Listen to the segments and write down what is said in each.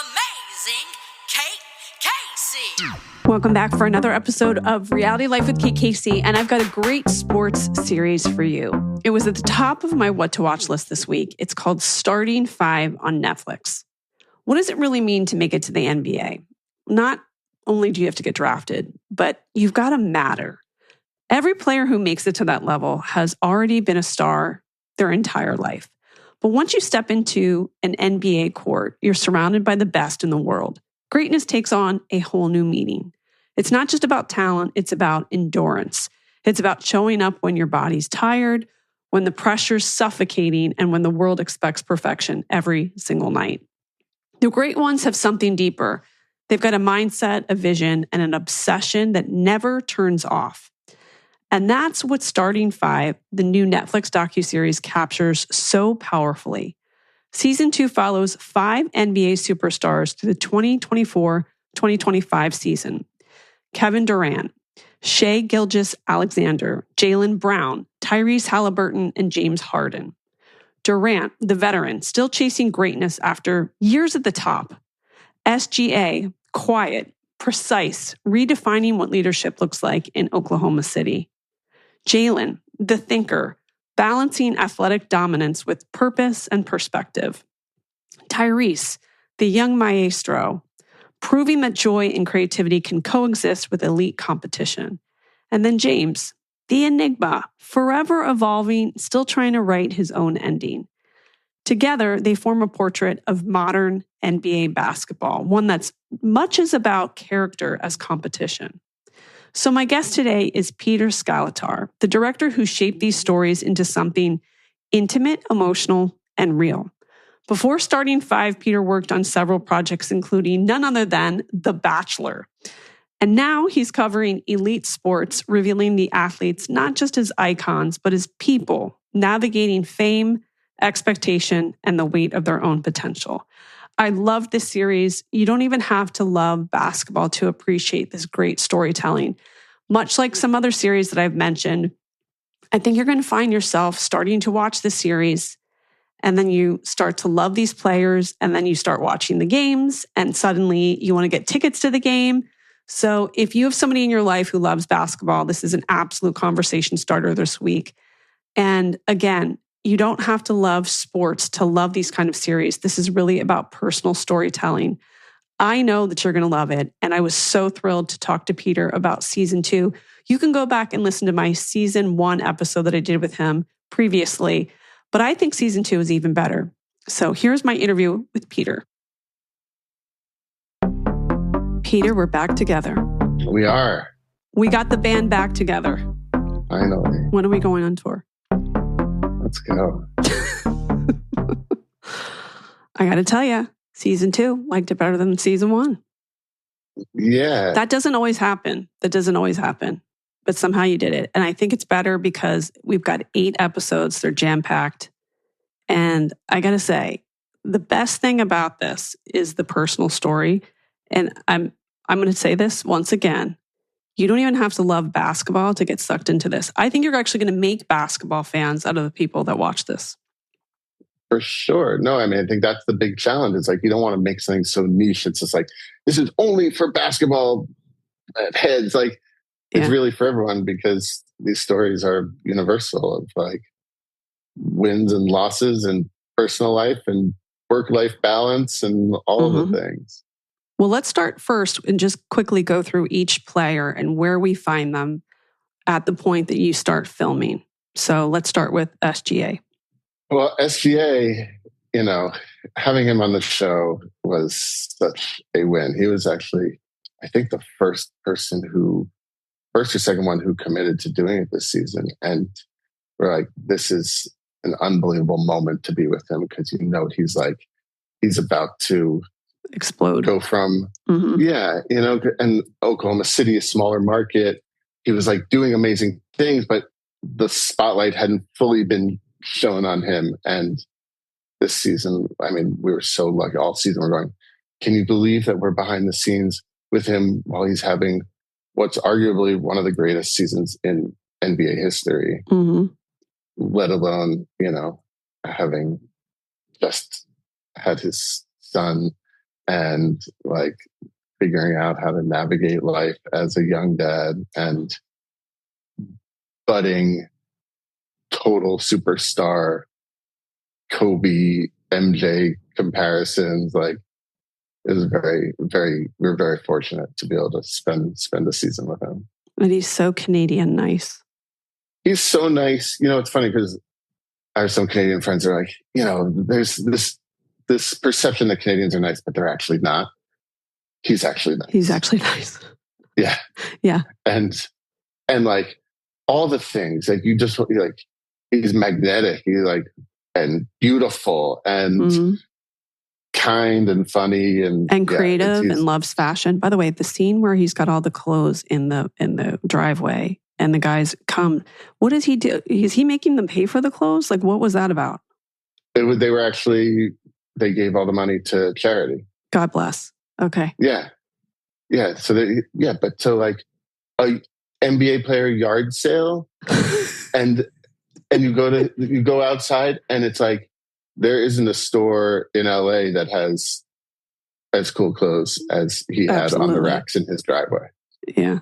amazing Kate Casey. Welcome back for another episode of Reality Life with Kate Casey, and I've got a great sports series for you. It was at the top of my what to watch list this week. It's called Starting Five on Netflix. What does it really mean to make it to the NBA? Not only do you have to get drafted, but you've got to matter. Every player who makes it to that level has already been a star their entire life. But once you step into an NBA court, you're surrounded by the best in the world. Greatness takes on a whole new meaning. It's not just about talent, it's about endurance. It's about showing up when your body's tired, when the pressure's suffocating, and when the world expects perfection every single night. The great ones have something deeper. They've got a mindset, a vision, and an obsession that never turns off. And that's what Starting Five, the new Netflix docuseries, captures so powerfully. Season 2 follows 5 NBA superstars through the 2024-2025 season. Kevin Durant, Shai Gilgeous-Alexander, Jaylen Brown, Tyrese Haliburton, and James Harden. Durant, the veteran, still chasing greatness after years at the top. SGA, quiet, precise, redefining what leadership looks like in Oklahoma City. Jaylen, the thinker, balancing athletic dominance with purpose and perspective. Tyrese, the young maestro, proving that joy and creativity can coexist with elite competition. And then James, the enigma, forever evolving, still trying to write his own ending. Together, they form a portrait of modern NBA basketball, one that's much as about character as competition. So my guest today is Peter Skaletaar, the director who shaped these stories into something intimate, emotional, and real. Before Starting Five, Peter worked on several projects, including none other than The Bachelor. And now he's covering elite sports, revealing the athletes not just as icons, but as people, navigating fame, expectation, and the weight of their own potential. I love this series. You don't even have to love basketball to appreciate this great storytelling. Much like some other series that I've mentioned, I think you're going to find yourself starting to watch the series, and then you start to love these players, and then you start watching the games, and suddenly you want to get tickets to the game. So if you have somebody in your life who loves basketball, this is an absolute conversation starter this week. And again, you don't have to love sports to love these kind of series. This is really about personal storytelling. I know that you're going to love it. And I was so thrilled to talk to Peter about season 2. You can go back and listen to my season 1 episode that I did with him previously. But I think season 2 is even better. So here's my interview with Peter. Peter, we're back together. We are. We got the band back together. Finally. When are we going on tour? Let's go. I got to tell you, season 2 liked it better than season 1. Yeah. That doesn't always happen. But somehow you did it. And I think it's better because we've got 8 episodes. They're jam-packed. And I got to say, the best thing about this is the personal story. And I'm going to say this once again. You don't even have to love basketball to get sucked into this. I think you're actually going to make basketball fans out of the people that watch this. For sure. No, I mean, I think that's the big challenge. It's like, you don't want to make something so niche. It's just like, this is only for basketball heads. Like, it's really for everyone because these stories are universal of like wins and losses and personal life and work-life balance and all of the things. Well, let's start first and just quickly go through each player and where we find them at the point that you start filming. So let's start with SGA. Well, SGA, having him on the show was such a win. He was actually, I think, the first or second one who committed to doing it this season. And we're like, this is an unbelievable moment to be with him because he's about to explode. Go from, and Oklahoma City, a smaller market. He was like doing amazing things, but the spotlight hadn't fully been shown on him. And this season, I mean, we were so lucky all season. We're going, can you believe that we're behind the scenes with him while he's having what's arguably one of the greatest seasons in NBA history, let alone, having just had his son and like figuring out how to navigate life as a young dad and budding total superstar Kobe MJ comparisons. Like, it was we're very fortunate to be able to spend a season with him. And he's so Canadian nice. He's so nice. You know, it's funny because I have some Canadian friends that are like, you know, there's this perception that Canadians are nice, but they're actually not. He's actually nice. He's actually nice. Yeah. Yeah. And like all the things, like you just like, he's magnetic. He's like, and beautiful and kind and funny and creative and loves fashion. By the way, the scene where he's got all the clothes in the driveway and the guys come, what does he do? Is he making them pay for the clothes? Like, what was that about? They gave all the money to charity. God bless. Okay. Yeah. Yeah. So but so like a NBA player yard sale and you go outside and it's like, there isn't a store in LA that has as cool clothes as he had on the racks in his driveway. Yeah.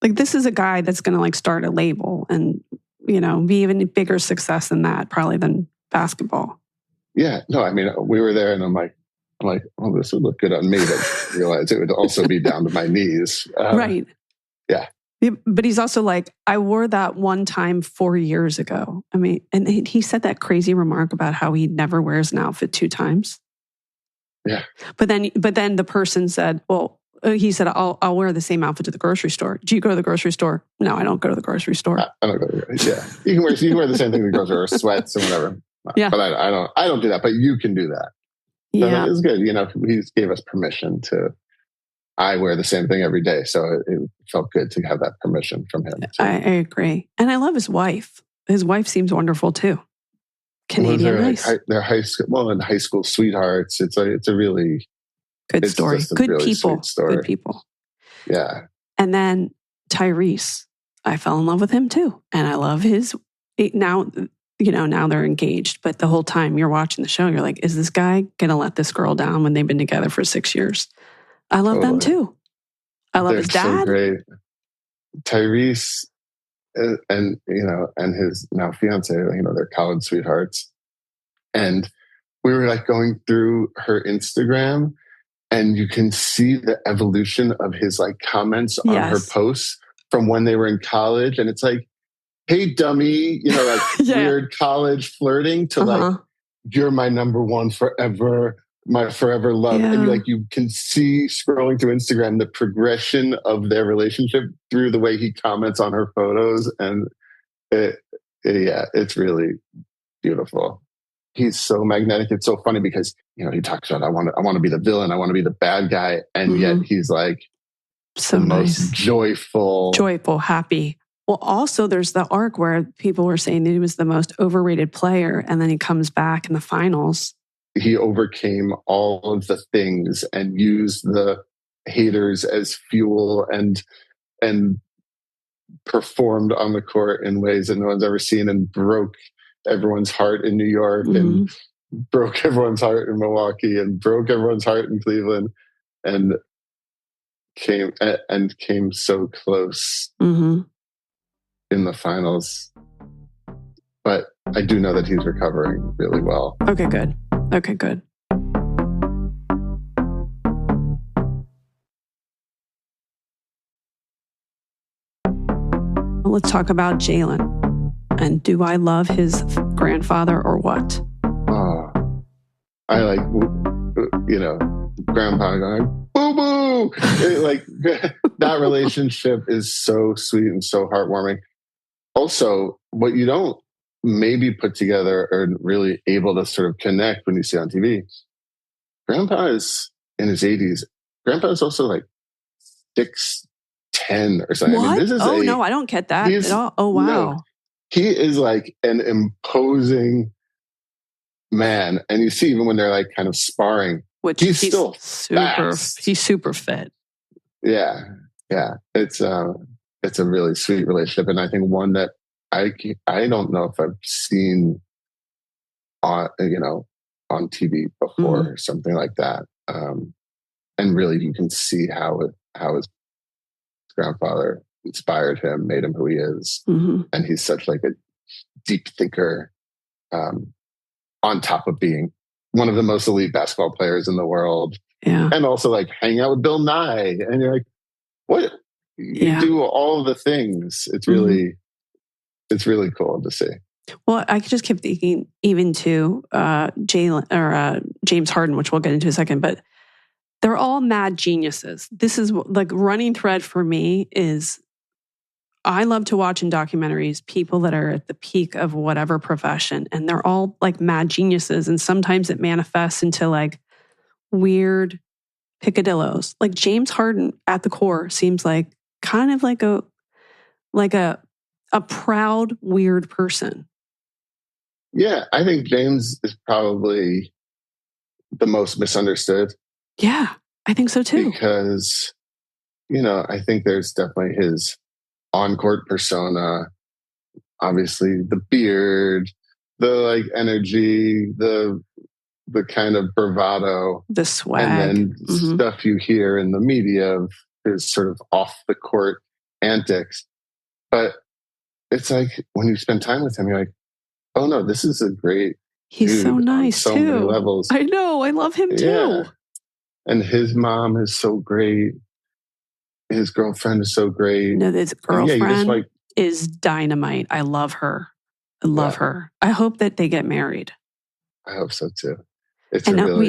Like, this is a guy that's going to like start a label and, you know, be even bigger success than that, probably than basketball. Yeah. No, I mean, we were there and I'm like, oh, this would look good on me. But I realized it would also be down to my knees. Right. Yeah. But he's also like, I wore that one time 4 years ago. I mean, and he said that crazy remark about how he never wears an outfit 2 times. Yeah. But then the person said, well, he said, I'll wear the same outfit to the grocery store. Do you go to the grocery store? No, I don't go to the grocery store. I don't go to the grocery. Yeah. You can wear the same thing to the grocery store, sweats and whatever. Yeah. But I don't do that, but you can do that. So yeah. It was good. You know, he gave us permission to, I wear the same thing every day. So it felt good to have that permission from him. I agree. And I love his wife. His wife seems wonderful too. Canadian nice. Like, they're high school sweethearts. It's a really good story. Good really people. Story. Good people. Yeah. And then Tyrese, I fell in love with him too. And I love his, now, you know, now they're engaged. But the whole time you're watching the show, you're like, is this guy going to let this girl down when they've been together for 6 years? I love them too. I love his dad. So great. Tyrese and his now fiance, you know, they're college sweethearts. And we were like going through her Instagram and you can see the evolution of his like comments on her posts from when they were in college. And it's like, hey, dummy, you know, like weird college flirting to like, you're my number one forever. My forever love. Yeah. And you can see scrolling through Instagram the progression of their relationship through the way he comments on her photos. And it's really beautiful. He's so magnetic. It's so funny because, you know, he talks about, I want to be the villain. I want to be the bad guy. And yet he's like so the nice. Most joyful, happy. Well, also there's the arc where people were saying that he was the most overrated player. And then he comes back in the finals. He overcame all of the things and used the haters as fuel and performed on the court in ways that no one's ever seen and broke everyone's heart in New York and broke everyone's heart in Milwaukee and broke everyone's heart in Cleveland and came so close in the finals. But I do know that he's recovering really well. Okay, good. Let's talk about Jaylen. And do I love his grandfather or what? I like, you know, grandpa going, boo boo. Like, that relationship is so sweet and so heartwarming. Also, what you don't maybe put together or really able to sort of connect when you see on TV. Grandpa is in his 80s. Grandpa is also like 6'10" or something. What? I mean, no, I don't get that at all. Oh, wow. No, he is like an imposing man. And you see even when they're like kind of sparring, he's still he's super fit. Yeah. It's a really sweet relationship. And I think one that I don't know if I've seen on TV before or something like that. really you can see how his grandfather inspired him, made him who he is. Mm-hmm. And he's such like a deep thinker, on top of being one of the most elite basketball players in the world. Yeah. And also like hanging out with Bill Nye. And you're like, what? You do all of the things. It's really, it's really cool to see. Well, I just kept thinking even to James Harden, which we'll get into in a second, but they're all mad geniuses. This is like running thread for me is I love to watch in documentaries people that are at the peak of whatever profession, and they're all like mad geniuses. And sometimes it manifests into like weird picadillos. Like James Harden at the core seems like kind of like a proud, weird person. Yeah, I think James is probably the most misunderstood. Yeah, I think so too. Because, I think there's definitely his on-court persona, obviously the beard, the like energy, the kind of bravado, the swag, and then stuff you hear in the media of his sort of off-the-court antics. But it's like when you spend time with him, you're like, oh no, this is a great He's dude so nice on so too. many levels. I know. I love him too. Yeah. And his mom is so great. His girlfriend is so great. No, his girlfriend is dynamite. I love her. I love her. I hope that they get married. I hope so too.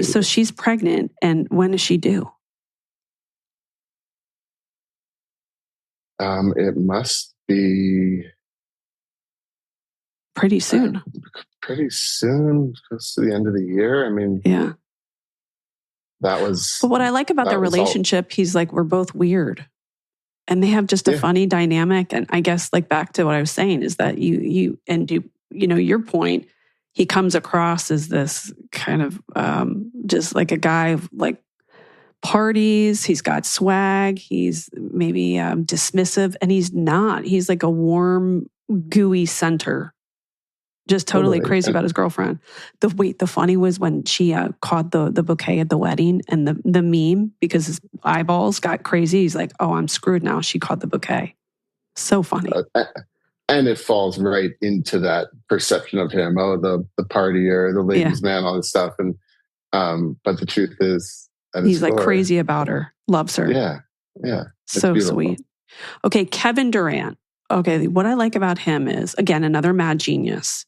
So she's pregnant, and when does she due? It must be pretty soon. Pretty soon, close to the end of the year. I mean, yeah. That was. But what I like about their relationship, he's like, we're both weird, and they have just a funny dynamic. And I guess, like back to what I was saying, is that your point. He comes across as this kind of just like a guy of like parties. He's got swag. He's maybe dismissive, and he's not. He's like a warm, gooey center. Just totally crazy about his girlfriend. The funny was when she caught the bouquet at the wedding, and the meme, because his eyeballs got crazy. He's like, "Oh, I'm screwed now." She caught the bouquet. So funny. And it falls right into that perception of him. Oh, the partier, the ladies' man, all this stuff. And but the truth is, he's like crazy about her, loves her. Yeah. So sweet. Okay, Kevin Durant. Okay, what I like about him is, again, another mad genius.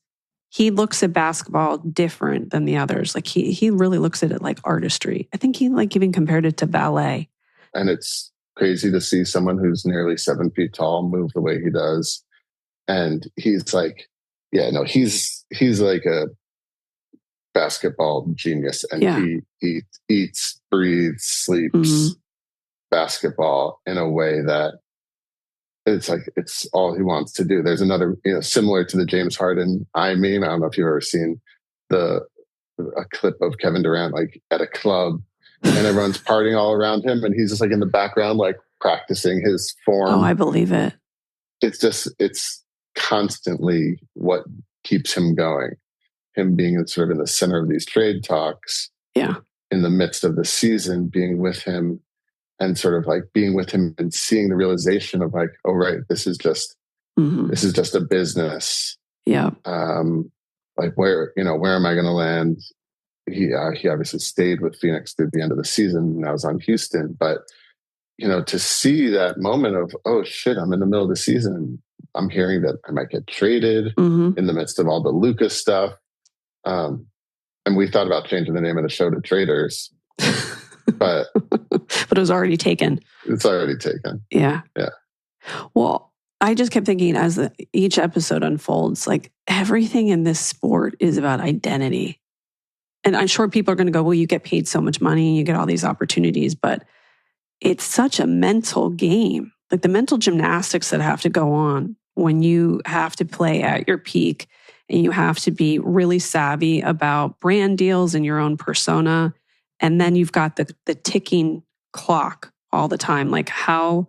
He looks at basketball different than the others. Like he really looks at it like artistry. I think he like even compared it to ballet. And it's crazy to see someone who's nearly 7 feet tall move the way he does. And he's like, he's like a basketball genius, and he eats, breathes, sleeps basketball in a way that it's like it's all he wants to do. There's another, similar to the James Harden meme. I don't know if you've ever seen a clip of Kevin Durant like at a club, and everyone's partying all around him, and he's just like in the background, like practicing his form. Oh, I believe it. It's constantly what keeps him going. Him being sort of in the center of these trade talks. Yeah. In the midst of the season, being with him. And sort of like being with him and seeing the realization of like, oh, right, this is just a business. Yeah. Like where am I going to land? He obviously stayed with Phoenix through the end of the season, and I was on Houston. But, to see that moment of, oh shit, I'm in the middle of the season. I'm hearing that I might get traded in the midst of all the Lucas stuff. And we thought about changing the name of the show to Traders. But it was already taken. It's already taken. Yeah. Well, I just kept thinking as each episode unfolds, like everything in this sport is about identity. And I'm sure people are going to go, well, you get paid so much money, you get all these opportunities, but it's such a mental game. Like the mental gymnastics that have to go on when you have to play at your peak, and you have to be really savvy about brand deals and your own persona. And then you've got the ticking clock all the time. Like how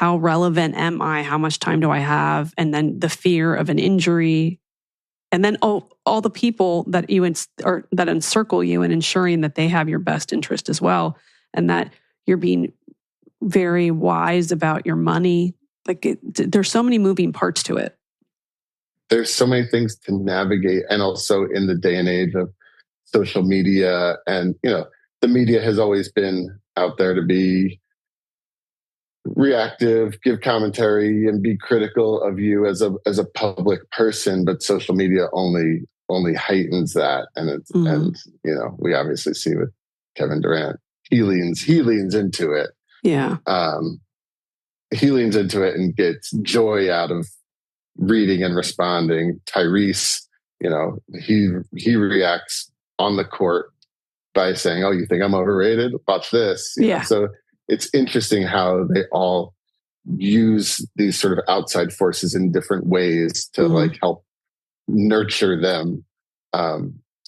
relevant am I? How much time do I have? And then the fear of an injury. And then all the people that that encircle you and ensuring that they have your best interest as well. and that you're being very wise about your money. Like there's so many moving parts to it. There's so many things to navigate. And also in the day and age of social media, and, the media has always been out there to be reactive, give commentary, and be critical of you as a public person. But social media only heightens that. And it's, and, we obviously see with Kevin Durant, he leans into it. Yeah. He leans into it and gets joy out of reading and responding. Tyrese, he reacts on the court by saying, "Oh, you think I'm overrated? Watch this." Yeah. So it's interesting how they all use these sort of outside forces in different ways to like help nurture them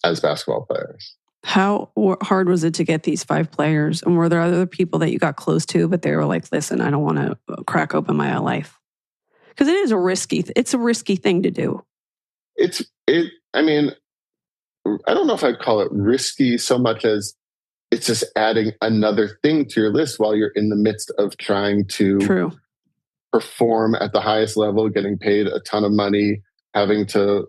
as basketball players. How hard was it to get these 5 players? And were there other people that you got close to, but they were like, "Listen, I don't want to crack open my life"? Because it's a risky thing to do. I don't know if I'd call it risky so much as it's just adding another thing to your list while you're in the midst of trying to perform at the highest level, getting paid a ton of money, having to,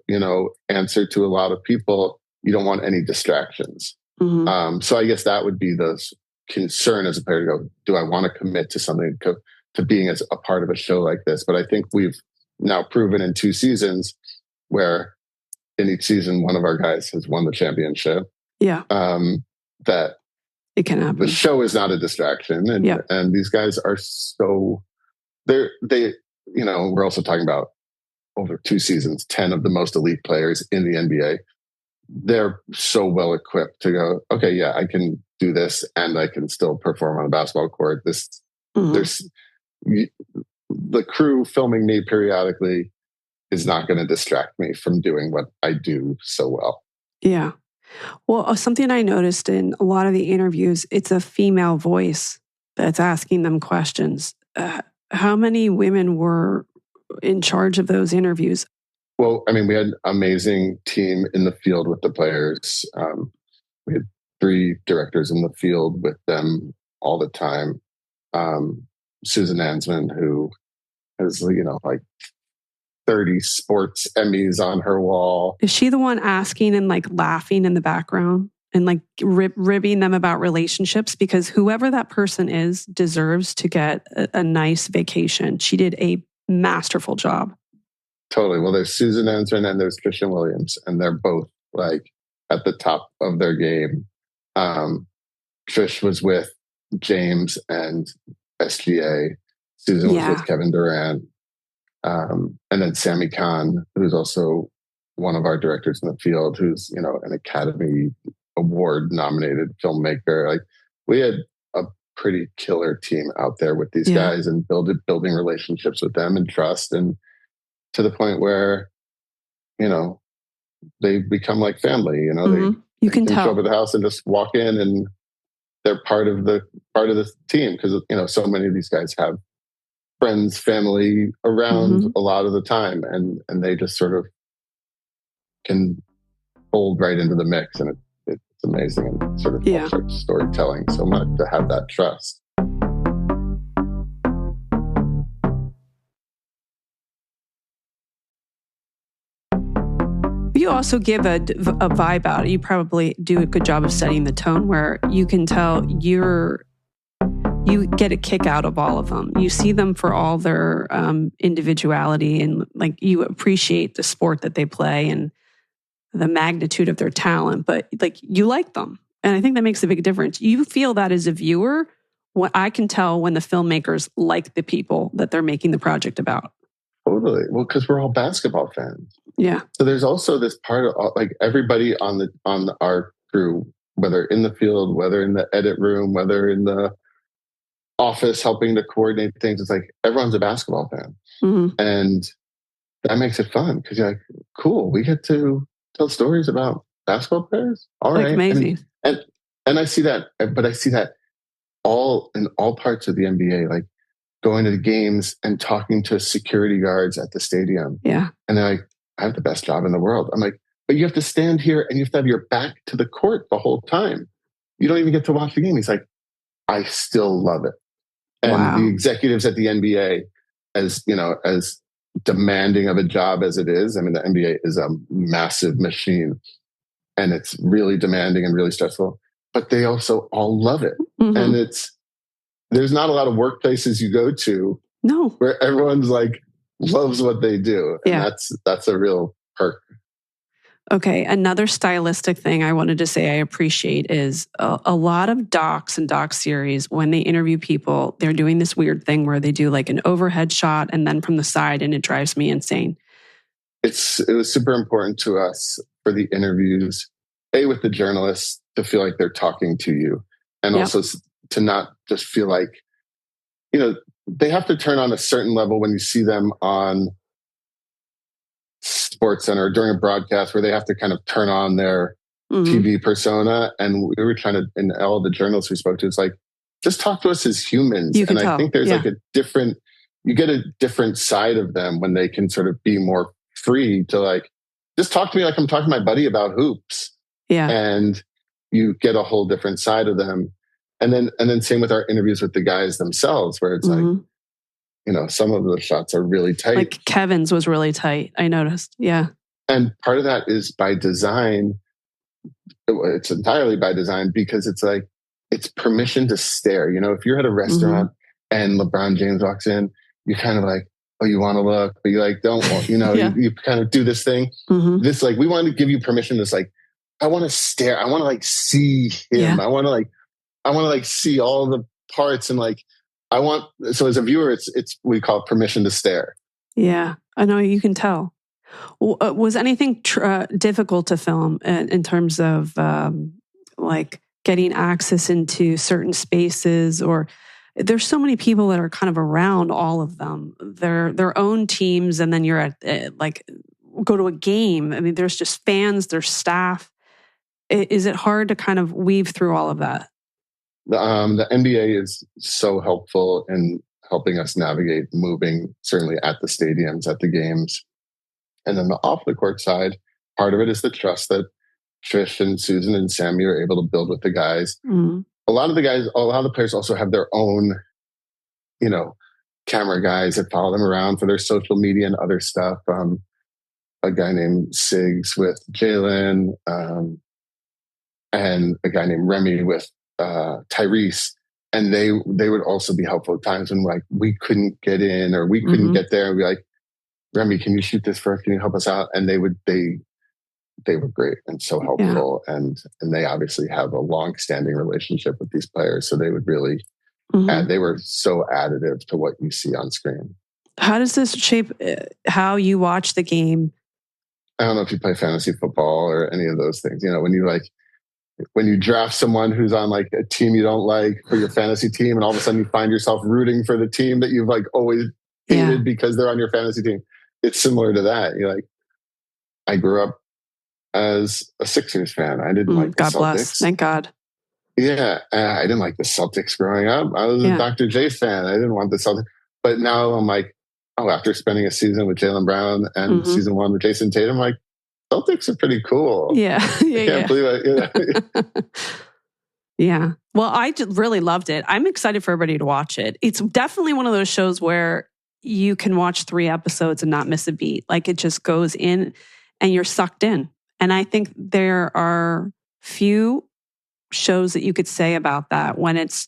answer to a lot of people. You don't want any distractions. So I guess that would be the concern as a player to go, do I want to commit to something, to being as a part of a show like this? But I think we've now proven in 2 seasons where in each season, one of our guys has won the championship. Yeah. That it can happen. The show is not a distraction. And these guys are so we're also talking about over 2 seasons, 10 of the most elite players in the NBA. They're so well equipped to go, okay, yeah, I can do this and I can still perform on a basketball court. There's the crew filming me periodically is not going to distract me from doing what I do so well. Yeah. Well, something I noticed in a lot of the interviews, it's a female voice that's asking them questions. How many women were in charge of those interviews? Well, we had an amazing team in the field with the players. We had 3 directors in the field with them all the time. Susan Ansman, who has, like 30 sports Emmys on her wall. Is she the one asking and like laughing in the background and like ribbing them about relationships? Because whoever that person is deserves to get a nice vacation. She did a masterful job. Totally. Well, there's Susan Ansman and there's Christian Williams, and they're both like at the top of their game. Trish was with James and SGA. Susan was with Kevin Durant. And then Sammy Khan, who's also one of our directors in the field, who's, an Academy Award nominated filmmaker. Like, we had a pretty killer team out there with these guys, and building relationships with them and trust, and to the point where, they become like family, you can tell. Show up at the house and just walk in and they're part of the team. Cause so many of these guys have friends, family around a lot of the time, and they just sort of can fold right into the mix, and it's amazing, and sort of helps storytelling so much to have that trust. You also give a vibe out. You probably do a good job of setting the tone where you can tell you get a kick out of all of them. You see them for all their individuality, and like you appreciate the sport that they play and the magnitude of their talent, but like you like them. And I think that makes a big difference. You feel that as a viewer, what I can tell when the filmmakers like the people that they're making the project about. Totally. Well, because we're all basketball fans. Yeah. So there's also this part of like everybody on our crew, whether in the field, whether in the edit room, whether in the office helping to coordinate things. It's like everyone's a basketball fan. And that makes it fun because you're like, cool, we get to tell stories about basketball players. All right. Amazing. And I see that, but I see that all in all parts of the NBA, like going to the games and talking to security guards at the stadium. Yeah. And they're like, I have the best job in the world. I'm like, but you have to stand here and you have to have your back to the court the whole time. You don't even get to watch the game. He's like, I still love it. And Wow. the executives at the NBA, as demanding of a job as it is, I mean, the NBA is a massive machine and it's really demanding and really stressful, but they also all love it. Mm-hmm. And there's not a lot of workplaces you go to where everyone's like loves what they do. And that's a real perk. Okay. Another stylistic thing I wanted to say I appreciate is a lot of docs and doc series, when they interview people, they're doing this weird thing where they do like an overhead shot and then from the side, and it drives me insane. It was super important to us for the interviews, with the journalists, to feel like they're talking to you, and also to not just feel like, they have to turn on a certain level when you see them on Sports Center during a broadcast where they have to kind of turn on their TV persona. And we were trying to, in all the journalists we spoke to, it's like, just talk to us as humans. And I think there's like you get a different side of them when they can sort of be more free to like, just talk to me like I'm talking to my buddy about hoops. Yeah. And you get a whole different side of them. And then same with our interviews with the guys themselves, where it's like, some of the shots are really tight. Like Kevin's was really tight, I noticed. Yeah. And part of that is by design. It's entirely by design because it's like, it's permission to stare. If you're at a restaurant and LeBron James walks in, you're kind of like, oh, you want to look, but you like, don't want, you kind of do this thing. This, like, we want to give you permission. This, like, I want to stare. I want to like see him. I want to like see all the parts and like, so as a viewer, it's we call it permission to stare. Yeah, I know, you can tell. Was anything difficult to film in terms of like getting access into certain spaces, or there's so many people that are kind of around all of them, their own teams, and then you're at like go to a game. I mean, there's just fans, there's staff. Is it hard to kind of weave through all of that? The NBA is so helpful in helping us navigate moving, certainly at the stadiums, at the games. And then the off the court side, part of it is the trust that Trish and Susan and Sammy are able to build with the guys. A lot of the players also have their own, camera guys that follow them around for their social media and other stuff. A guy named Siggs with Jaylen, and a guy named Remy with Tyrese, and they would also be helpful at times when like we couldn't get in or we couldn't get there, and be like, Remy, can you shoot this for us? Can you help us out? And they were great and so helpful, and they obviously have a long-standing relationship with these players, so they would really they were so additive to what you see on screen. How does this shape how you watch the game? I don't know if you play fantasy football or any of those things. When you draft someone who's on like a team you don't like for your fantasy team, and all of a sudden you find yourself rooting for the team that you've like always hated because they're on your fantasy team. It's similar to that. You're like, I grew up as a Sixers fan. I didn't like the Celtics. God bless. Thank God. Yeah. I didn't like the Celtics growing up. I was a Dr. J fan. I didn't want the Celtics. But now I'm like, after spending a season with Jaylen Brown and season 1 with Jason Tatum, like, Celtics are pretty cool. Yeah. I can't believe it. Yeah. Well, I really loved it. I'm excited for everybody to watch it. It's definitely one of those shows where you can watch 3 episodes and not miss a beat. Like, it just goes in and you're sucked in. And I think there are few shows that you could say about that when it's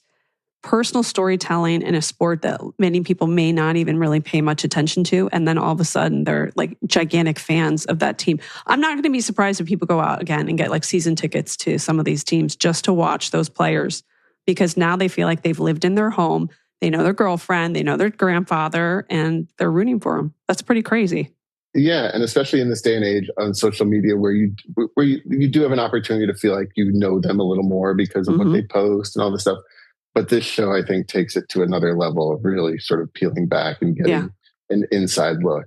personal storytelling in a sport that many people may not even really pay much attention to. And then all of a sudden they're like gigantic fans of that team. I'm not going to be surprised if people go out again and get like season tickets to some of these teams just to watch those players, because now they feel like they've lived in their home. They know their girlfriend, they know their grandfather, and they're rooting for them. That's pretty crazy. Yeah. And especially in this day and age on social media where you do have an opportunity to feel like you know them a little more because of what they post and all this stuff. But this show, I think, takes it to another level of really sort of peeling back and getting an inside look.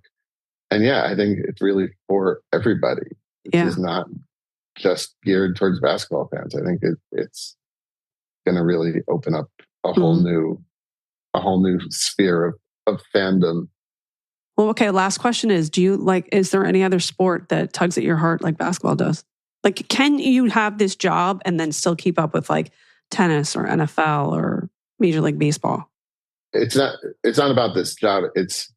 And I think it's really for everybody. It's not just geared towards basketball fans. I think it's going to really open up a whole new sphere of fandom. Well, okay. Last question is: is there any other sport that tugs at your heart like basketball does? Like, can you have this job and then still keep up with like tennis or NFL or Major League Baseball? It's not about this job. It's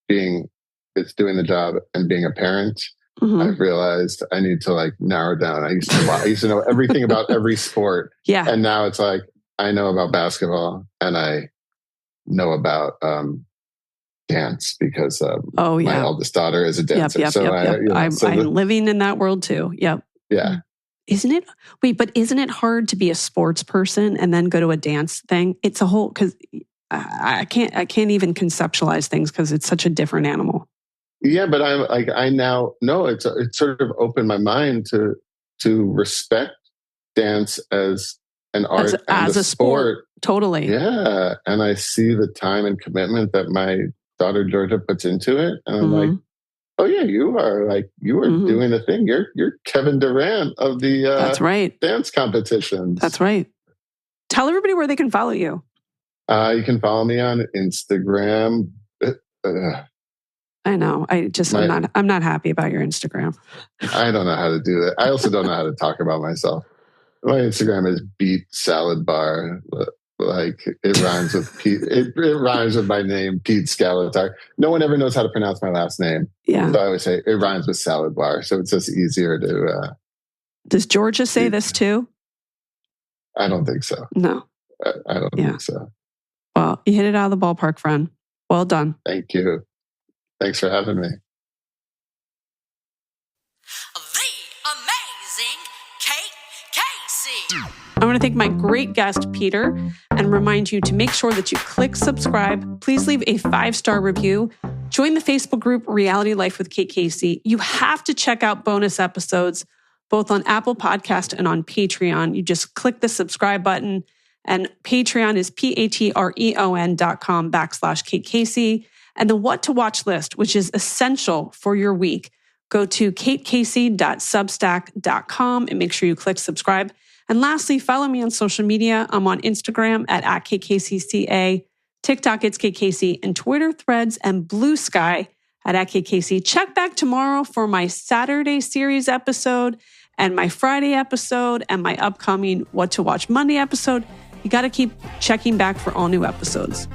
doing the job and being a parent. Mm-hmm. I've realized I need to like narrow down. I used to know everything about every sport. Yeah. And now it's like, I know about basketball and I know about dance because my eldest daughter is a dancer. I'm living in that world too. Yep. Yeah. Isn't it hard to be a sports person and then go to a dance thing? It's a whole, because I can't even conceptualize things because it's such a different animal. Yeah, but I now know it's sort of opened my mind to respect dance as an art as a sport. Totally. Yeah, and I see the time and commitment that my daughter Georgia puts into it, and I'm like, oh yeah, you are doing the thing. You're Kevin Durant of the that's right dance competitions. That's right. Tell everybody where they can follow you. You can follow me on Instagram. I know. I'm not happy about your Instagram. I don't know how to do that. I also don't know how to talk about myself. My Instagram is beat salad bar. Like it rhymes with Pete. It rhymes with my name, Pete Skaletaar. No one ever knows how to pronounce my last name. Yeah. So I always say it rhymes with salad bar. So it's just easier to. Does Georgia say this too? I don't think so. No. I don't think so. Well, you hit it out of the ballpark, friend. Well done. Thank you. Thanks for having me. The amazing Kate Casey. I want to thank my great guest, Peter, and remind you to make sure that you click subscribe. Please leave a 5-star review. Join the Facebook group Reality Life with Kate Casey. You have to check out bonus episodes, both on Apple Podcast and on Patreon. You just click the subscribe button, and Patreon is patreon.com/Kate Casey. And the What to Watch list, which is essential for your week, go to katecasey.substack.com and make sure you click subscribe. And lastly, follow me on social media. I'm on Instagram at @KatecaseyCA, TikTok, it's Kate Casey, and Twitter, Threads, and Blue Sky at Kate Casey. Check back tomorrow for my Saturday series episode and my Friday episode and my upcoming What to Watch Monday episode. You got to keep checking back for all new episodes.